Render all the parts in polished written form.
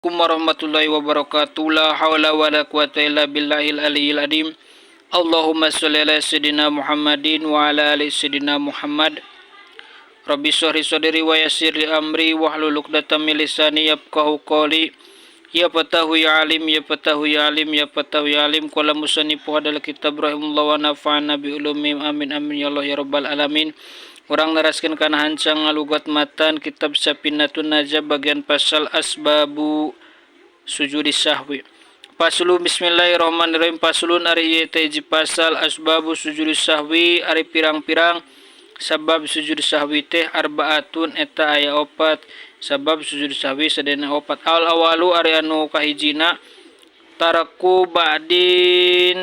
Warahmatullahi wabarakatuh. La haula wala quwata illa billahil aliyyil azim. Allahumma shalli ala sayyidina Muhammadin wa ala ali sayyidina Muhammad. Rabbi shrah sadri wa yassir li amri wahlul 'uqdatam min lisani yafqahu qawli. Ya fatahu ya alim ya fatahu ya alim ya fatahu ya alim. Qala musannifu hadal kitab rahimahullah wa nafa'ana bi ulumi amin amin ya Allah ya rabbal alamin. Orang naraskeun kana hancang ngalugat matan kitab Safinatun Najah bagian pasal asbabu sujudi sahwi. Paslu bismillahirrahmanirrahim. Paslun ari ieu teh hiji pasal asbabu sujudi sahwi ari pirang-pirang sabab sujud sahwi teh arbaatun eta aya opat. Sabab sujud sahwi sadena opat. Al awalu ari anu kahijina taraku ba'din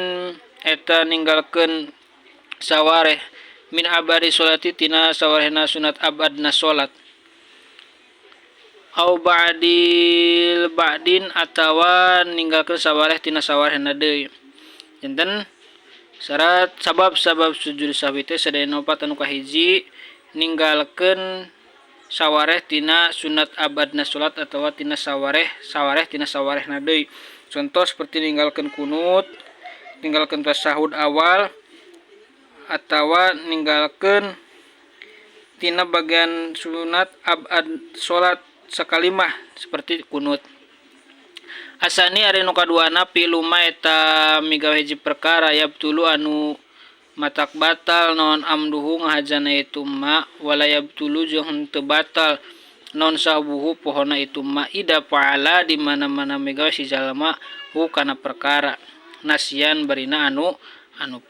eta ninggalkeun sawareh min abadi sholati tina sawarehna sunat abadna sholat. Au ba'din atawa ninggalkeun sawareh tina sawarehna deui. Janten syarat sabab sujud sahwi teh sadayana opat anu kahiji ninggalkeun sawareh tina sunat abadna sholat atawa tina sawareh tina sawarehna deui. Contoh seperti ninggalkeun kunut, ninggalkeun tasyahud awal, atawa ninggalkeun tina bagian sunat abad sholat sakalimah seperti kunut. Asani ari nu kaduana piluma eta migawe hiji perkara yabtulu anu matak batal non amduhu ngahajana itu ma wala yabtulu jeung henteu batal non sabuhu pohona itu ma ida paala di mana-mana migawe si jalma hu kana perkara nasian barina anu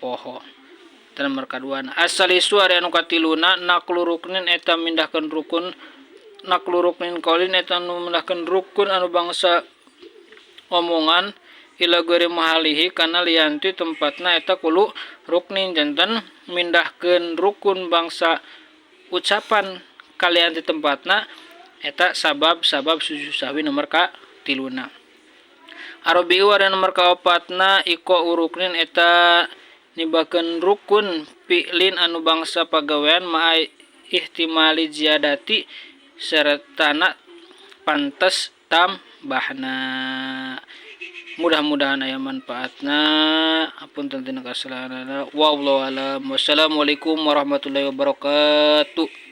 poho. Dan nomor kaduana asalisu ari anu katiluna naqlu ruknin eta mindahkeun rukun, naqlu ruknin qaulin eta anu mindahkeun rukun anu bangsa omongan ila gori mahalihi kana lianti tempatna eta kulu ruknin. Janten mindahkeun rukun bangsa ucapan kalian di tempatna eta sabab sujud sahwi nomor katiluna. Arabiu ari nomor kaopatna iko uruknin eta nibakeun rukun fi'lin anu bangsa pagawean ma ihtimali ziyadati saratana pantes tambahna. Mudah-mudahan aya manfaatna. Apunten tina kasalahanana. Wallahu a'lam. Wassalamualaikum warahmatullahi wabarakatuh.